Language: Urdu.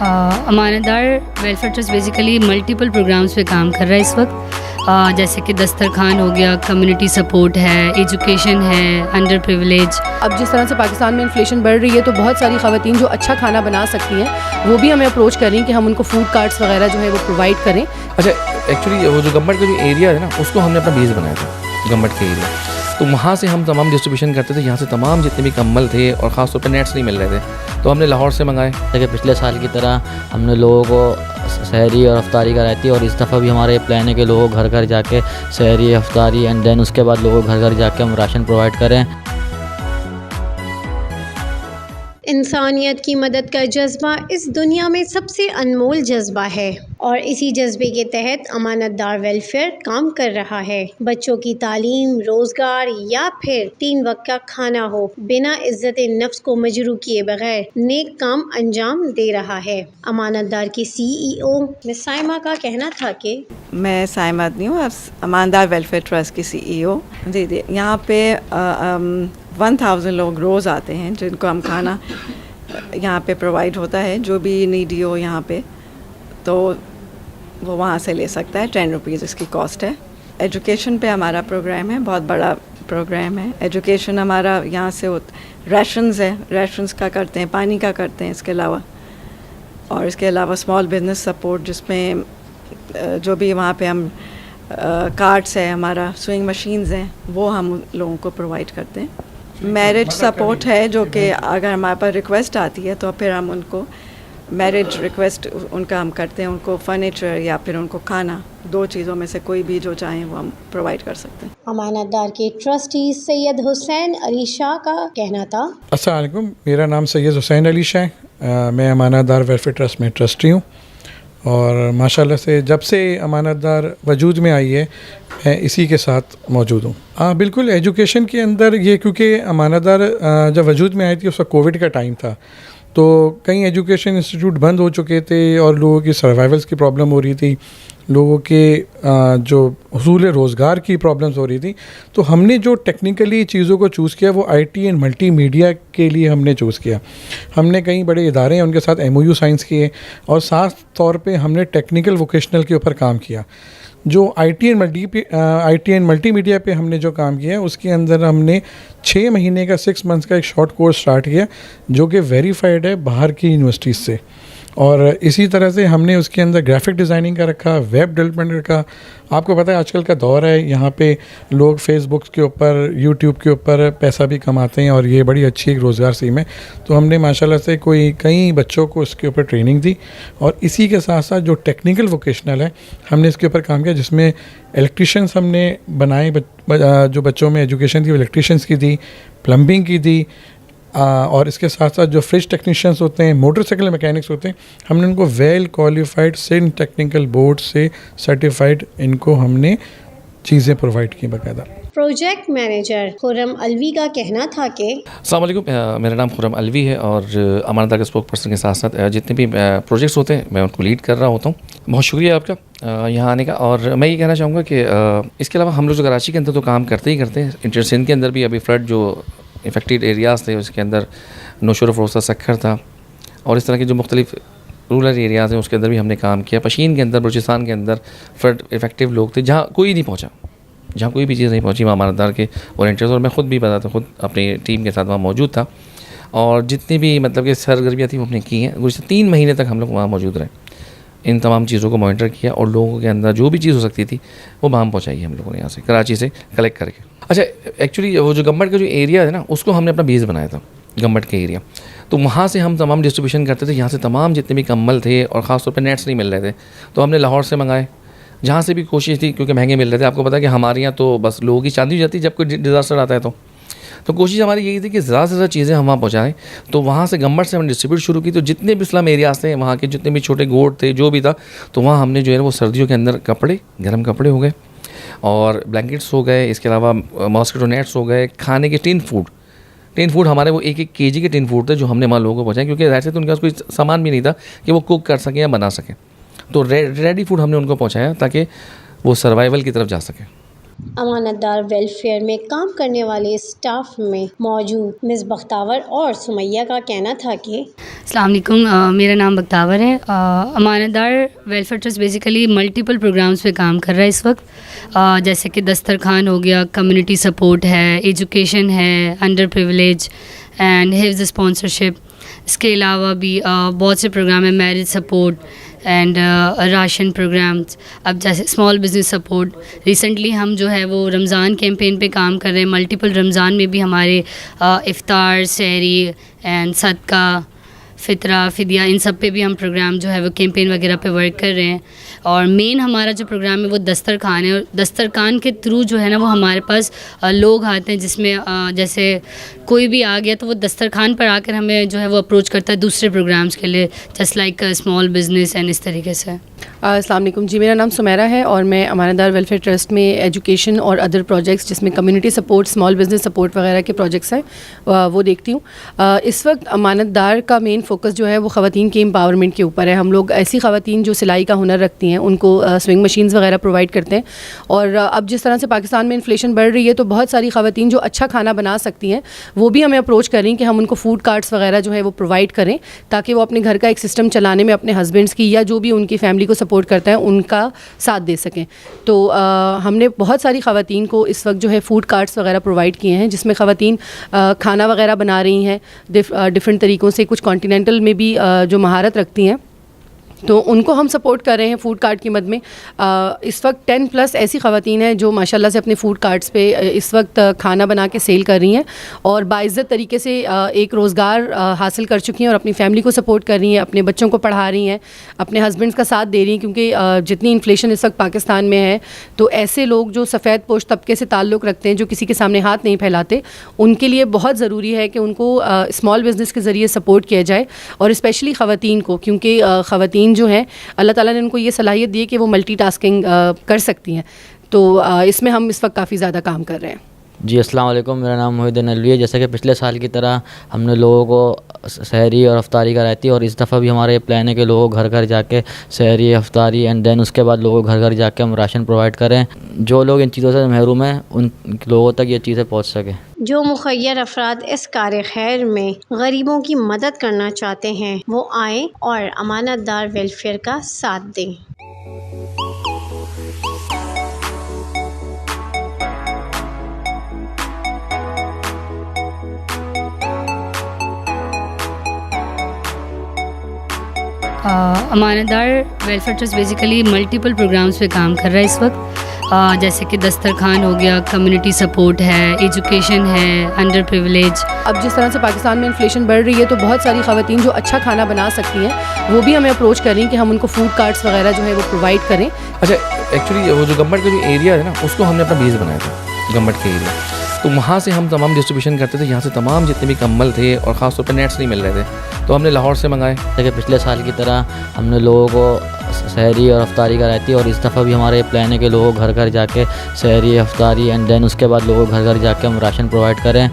امانت Dar Welfare Trust basically multiple programmes پہ کام کر رہا ہے اس وقت، جیسے کہ دسترخوان ہو گیا، کمیونٹی سپورٹ ہے، ایجوکیشن ہے، انڈر پریولیج. اب جس طرح سے پاکستان میں انفلیشن بڑھ رہی ہے تو بہت ساری خواتین جو اچھا کھانا بنا سکتی ہیں وہ بھی ہمیں اپروچ کر رہی ہیں کہ ہم ان کو فوڈ کارٹس وغیرہ جو ہے وہ پرووائڈ کریں. اچھا ایکچولی وہ جو گورنمنٹ کا جو ایریا ہے نا اس کو ہم نے اپنا بیس بنایا تھا گورنمنٹ کے ایریا، تو وہاں سے ہم تمام ڈسٹریبیوشن کرتے تھے. یہاں سے تمام جتنے بھی کمبل تھے اور خاص طور پہ نیٹس نہیں مل رہے تھے تو ہم نے لاہور سے منگائے. کہ پچھلے سال کی طرح ہم نے لوگوں کو سحری اور افطاری کرائی تھی، اور اس دفعہ بھی ہمارا یہ پلان ہے کہ لوگوں کو گھر گھر جا کے سحری، افطاری اینڈ دین اس کے بعد لوگوں کو گھر گھر جا کے ہم راشن پرووائڈ کریں. انسانیت کی مدد کا جذبہ اس دنیا میں سب سے انمول جذبہ ہے، اور اسی جذبے کے تحت امانت دار ویلفیئر کام کر رہا ہے. بچوں کی تعلیم، روزگار یا پھر 3 وقت کا کھانا ہو، بنا عزت نفس کو مجروح کیے بغیر نیک کام انجام دے رہا ہے. امانت دار کی CEO مس سائمہ کا کہنا تھا کہ میں سائمہ نہیں ہوں، امانت دار ویلفیئر ٹرسٹ کی CEO. جی یہاں پہ 1000 لوگ روز آتے ہیں جن کو ہم کھانا یہاں پہ پرووائڈ ہوتا ہے. جو بھی نیڈی ہو یہاں پہ تو وہ وہاں سے لے سکتا ہے. 10 روپیز اس کی کاسٹ ہے. ایجوکیشن پہ ہمارا پروگرام ہے، بہت بڑا پروگرام ہے. ایجوکیشن ہمارا یہاں سے ریشنز ہے، ریشنز کا کرتے ہیں، پانی کا کرتے ہیں اس کے علاوہ، اور اس کے علاوہ اسمال بزنس سپورٹ جس میں جو بھی وہاں پہ ہم کارٹس ہے، ہمارا سوئنگ مشینز ہیں، وہ ہم لوگوں کو پرووائڈ کرتے ہیں. میرج سپورٹ ہے جو کہ اگر ہمارے پاس ریکویسٹ آتی ہے تو پھر ہم ان کو میرج ریکویسٹ ان کا ہم کرتے ہیں، ان کو فرنیچر یا پھر ان کو کھانا، 2 چیزوں میں سے کوئی بھی جو چاہیں وہ ہم پرووائڈ کر سکتے ہیں. امانت دار کے ٹرسٹی سید حسین علی شاہ کا کہنا تھا. السلام علیکم، میرا نام سید حسین علی شاہ ہے. میں امانت دار ویلفیئر ٹرسٹ میں ٹرسٹی ہوں، اور ماشاءاللہ سے جب سے امانت دار وجود میں آئی ہے میں اسی کے ساتھ موجود ہوں. ہاں بالکل، ایجوکیشن کے اندر یہ کیونکہ امانت دار جب وجود میں آئی تھی اس وقت کووڈ کا ٹائم تھا، تو کئی ایجوکیشن انسٹیٹیوٹ بند ہو چکے تھے اور لوگوں کی سروائیولس کی پرابلم ہو رہی تھی، لوگوں کے جو حصول روزگار کی پرابلمس ہو رہی تھی. تو ہم نے جو ٹیکنیکلی چیزوں کو چوز کیا وہ IT اینڈ ملٹی میڈیا کے لیے ہم نے چوز کیا. ہم نے کئی بڑے ادارے ہیں ان کے ساتھ MOU سائنس کیے، اور خاص طور پہ ہم نے ٹیکنیکل ووکیشنل کے اوپر کام کیا. جو IT اینڈ ملٹی میڈیا پہ ہم نے جو کام کیا اس کے اندر ہم نے 6 مہینے کا 6 منتھس کا ایک شارٹ کورس سٹارٹ کیا جو کہ ویریفائڈ ہے باہر کی یونیورسٹیز سے. اور اسی طرح سے ہم نے اس کے اندر گرافک ڈیزائننگ کا رکھا، ویب ڈیولپمنٹ رکھا. آپ کو پتہ ہے آج کل کا دور ہے، یہاں پہ لوگ فیس بک کے اوپر، یوٹیوب کے اوپر پیسہ بھی کماتے ہیں، اور یہ بڑی اچھی ایک روزگار اسکیم ہے. تو ہم نے ماشاءاللہ سے کئی بچوں کو اس کے اوپر ٹریننگ دی، اور اسی کے ساتھ ساتھ جو ٹیکنیکل ووکیشنل ہے ہم نے اس کے اوپر کام کیا، جس میں الیکٹریشینس ہم نے بنائے. جو بچوں میں ایجوکیشن تھی وہ الیکٹریشینس کی دی، پلمبنگ کی دی، اور اس کے ساتھ ساتھ جو فریج ٹیکنیشینس ہوتے ہیں، موٹر سائیکل میکینکس ہوتے ہیں، ہم نے ان کو well qualified Sindh Technical Board سے سرٹیفائڈ ان کو ہم نے چیزیں پرووائڈ کی باقاعدہ. پروجیکٹ مینیجر خرم الوی کا کہنا تھا کہ السلام علیکم، میرا نام خرم الوی ہے، اور امانت دار کے اسپوک پرسن کے ساتھ ساتھ جتنے بھی پروجیکٹس ہوتے ہیں میں ان کو لیڈ کر رہا ہوتا ہوں. بہت شکریہ آپ کا یہاں آنے کا. اور میں یہ کہنا چاہوں گا کہ اس کے علاوہ ہم لوگ جو کراچی کے اندر تو کام کرتے ہی کرتے ہیں، انٹر سندھ کے اندر بھی ابھی فلڈ جو افیکٹڈ ایریاز تھے اس کے اندر نوشور فروزہ سکھر تھا، اور اس طرح کے جو مختلف رورل ایریاز ہیں اس کے اندر بھی ہم نے کام کیا. پشین کے اندر، بلوچستان کے اندر فلڈ افیکٹو لوگ تھے جہاں کوئی نہیں پہنچا، جہاں کوئی بھی چیز نہیں پہنچی، وہاں امانت دار کے والنٹیئرز، اور میں خود بھی بتاتا خود اپنی ٹیم کے ساتھ وہاں موجود تھا. اور جتنی بھی مطلب کہ سرگرمیاں تھیں وہ ہم نے کی ہیں. گزشتہ 3 مہینے تک ہم لوگ وہاں موجود رہے، ان تمام چیزوں کو مانیٹر کیا، اور لوگوں کے اندر جو بھی چیز ہو سکتی تھی وہ وہاں پہنچائی ہم لوگوں نے یہاں سے کراچی سے کلیکٹ کر کے. اچھا ایکچولی وہ جو گورنمنٹ کا جو ایریا ہے نا اس کو ہم نے اپنا بیس بنایا تھا گورنمنٹ کے ایریا، تو وہاں سے ہم تمام ڈسٹریبیوشن کرتے تھے. یہاں سے تمام جتنے بھی کمبل تھے اور خاص طور پہ نیٹس نہیں مل رہے تھے تو ہم نے لاہور سے منگائے. جہاں سے بھی کوشش تھی کیونکہ مہنگے مل رہے تھے، آپ کو پتا ہے کہ ہمارے یہاں تو بس لوگوں کی چاندی ہو جاتی ہے جب کوئی ڈیزاسٹر آتا ہے. تو کوشش ہماری یہی تھی کہ زیادہ سے زیادہ چیزیں ہم وہاں پہنچائیں. تو وہاں سے گورنمنٹ سے ہم نے ڈسٹریبیوٹ شروع کی. تو جتنے بھی اسلام ایریاز تھے وہاں کے جتنے بھی چھوٹے گوٹ تھے جو بھی تھا، تو وہاں ہم نے جو ہے وہ سردیوں کے اندر کپڑے، گرم کپڑے ہو گئے اور بلینکٹس ہو گئے، اس کے علاوہ ماسکیٹو نیٹس ہو گئے، کھانے کے ٹین فوڈ ہمارے وہ 1-1 kg کے ٹین فوڈ تھے جو ہم نے وہاں لوگوں کو پہنچائے، کیونکہ ظاہر سے تو ان کے پاس کوئی سامان بھی نہیں تھا کہ وہ کوک کر سکیں یا بنا سکیں. تو ریڈی فوڈ ہم نے ان کو پہنچایا تاکہ وہ سروائیول کی طرف جا سکیں. امانت دار ویلفیئر میں کام کرنے والے اسٹاف میں موجود مس بختاور اور سمیہ کا کہنا تھا کہ السلام علیکم، میرا نام بختاور ہے. Amanat Dar Welfare Trust basically multiple programmes پہ کام کر رہا ہے اس وقت، جیسے کہ دسترخوان ہو گیا، کمیونٹی سپورٹ ہے، ایجوکیشن ہے، انڈر پریولیج اینڈ حفظ اسپانسرشپ. اس کے علاوہ بھی بہت سے پروگرام ہیں، marriage support and ration programmes. اب جیسے اسمال بزنس سپورٹ، ریسنٹلی ہم جو ہے وہ رمضان کیمپین پہ کام کر رہے ہیں. ملٹیپل رمضان میں بھی ہمارے افطار، سحری اینڈ صدقہ، فطرہ، فدیہ، ان سب پہ بھی ہم پروگرام جو ہے وہ کیمپین وغیرہ پہ ورک کر رہے ہیں. اور مین ہمارا جو پروگرام ہے وہ دسترخوان ہے، اور دسترخوان کے تھرو جو ہے نا وہ ہمارے پاس لوگ آتے ہیں، جس میں جیسے کوئی بھی آ گیا تو وہ دسترخوان پر آ کر ہمیں جو ہے وہ اپروچ کرتا ہے دوسرے پروگرامس کے لیے، just like small business and اس طریقے سے. السلام علیکم جی، میرا نام سمیرہ ہے اور میں امانت دار ویلفیئر ٹرسٹ میں ایجوکیشن اور ادر پروجیکٹس جس میں community support, small business support وغیرہ کے پروجیکٹس ہیں وہ دیکھتی ہوں. اس وقت امانت دار کا مین فوکس جو ہے وہ خواتین کے امپاورمنٹ کے اوپر ہے. ہم لوگ ایسی خواتین جو سلائی کا ہنر رکھتی ہیں ان کو سوئنگ مشینز وغیرہ پرووائڈ کرتے ہیں. اور اب جس طرح سے پاکستان میں انفلیشن بڑھ رہی ہے تو بہت ساری خواتین جو اچھا کھانا بنا سکتی ہیں وہ بھی ہمیں اپروچ کر رہی ہیں کہ ہم ان کو فوڈ کارٹس وغیرہ جو ہے وہ پرووائڈ کریں، تاکہ وہ اپنے گھر کا ایک سسٹم چلانے میں اپنے ہسبینڈس کی یا جو بھی ان کی فیملی کو سپورٹ کرتا ہے ان کا ساتھ دے سکیں. تو ہم نے بہت ساری خواتین کو اس وقت جو ہے فوڈ کارٹس وغیرہ پرووائڈ کیے ہیں، جس میں خواتین کھانا وغیرہ بنا رہی ہیں ڈفرینٹ طریقوں سے. کچھ کانٹیننٹل میں بھی جو مہارت رکھتی ہیں تو ان کو ہم سپورٹ کر رہے ہیں فوڈ کارٹ کی مد میں. اس وقت 10+ ایسی خواتین ہیں جو ماشاءاللہ سے اپنے فوڈ کارٹس پہ اس وقت کھانا بنا کے سیل کر رہی ہیں اور باعزت طریقے سے ایک روزگار حاصل کر چکی ہیں اور اپنی فیملی کو سپورٹ کر رہی ہیں، اپنے بچوں کو پڑھا رہی ہیں، اپنے ہسبینڈس کا ساتھ دے رہی ہیں. کیونکہ جتنی انفلیشن اس وقت پاکستان میں ہے تو ایسے لوگ جو سفید پوش طبقے سے تعلق رکھتے ہیں، جو کسی کے سامنے ہاتھ نہیں پھیلاتے، ان کے لیے بہت ضروری ہے کہ ان کو اسمال بزنس کے ذریعے سپورٹ کیا جائے. اور اسپیشلی خواتین کو، کیونکہ خواتین جو ہیں اللہ تعالیٰ نے ان کو یہ صلاحیت دی ہے کہ وہ ملٹی ٹاسکنگ کر سکتی ہیں. تو اس میں ہم اس وقت کافی زیادہ کام کر رہے ہیں. جی السلام علیکم، میرا نام محی الدین الوی ہے. جیسا کہ پچھلے سال کی طرح ہم نے لوگوں کو سحری اور افطاری کرائی اور اس دفعہ بھی ہمارا یہ پلان ہے کہ لوگوں کو گھر گھر جا کے سحری، افطاری اینڈ دین اس کے بعد لوگوں کو گھر گھر جا کے ہم راشن پرووائڈ کریں. جو لوگ ان چیزوں سے محروم ہیں ان لوگوں تک یہ چیزیں پہنچ سکیں. جو مخیر افراد اس کار خیر میں غریبوں کی مدد کرنا چاہتے ہیں وہ آئیں اور امانت دار ویلفیئر کا ساتھ دیں. Amanat Dar Welfare Trust basically multiple programmes پہ کام کر رہا ہے اس وقت، جیسے کہ دسترخوان ہو گیا، کمیونٹی سپورٹ ہے، ایجوکیشن ہے، انڈر پریولیج. اب جس طرح سے پاکستان میں انفلیشن بڑھ رہی ہے تو بہت ساری خواتین جو اچھا کھانا بنا سکتی ہیں وہ بھی ہمیں اپروچ کر رہی ہیں کہ ہم ان کو فوڈ کارٹس وغیرہ جو ہے وہ پرووائڈ کریں. اچھا، ایکچولی وہ جو گورنمنٹ کا جو ایریا ہے نا اس کو ہم نے اپنا بیس بنایا تھا، گورنمنٹ کے ایریا، تو وہاں سے ہم تمام ڈسٹریبیوشن کرتے تھے. یہاں سے تمام جتنے بھی کمبل تھے اور خاص طور پہ نیٹس نہیں مل رہے تھے تو ہم نے لاہور سے منگائے. کہ پچھلے سال کی طرح ہم نے لوگوں کو سحری اور افطاری کرائی تھی اور اس دفعہ بھی ہمارا یہ پلان ہے کہ لوگوں کو گھر گھر جا کے سحری، افطاری اینڈ دین اس کے بعد لوگوں کو گھر گھر جا کے ہم راشن پرووائڈ کریں.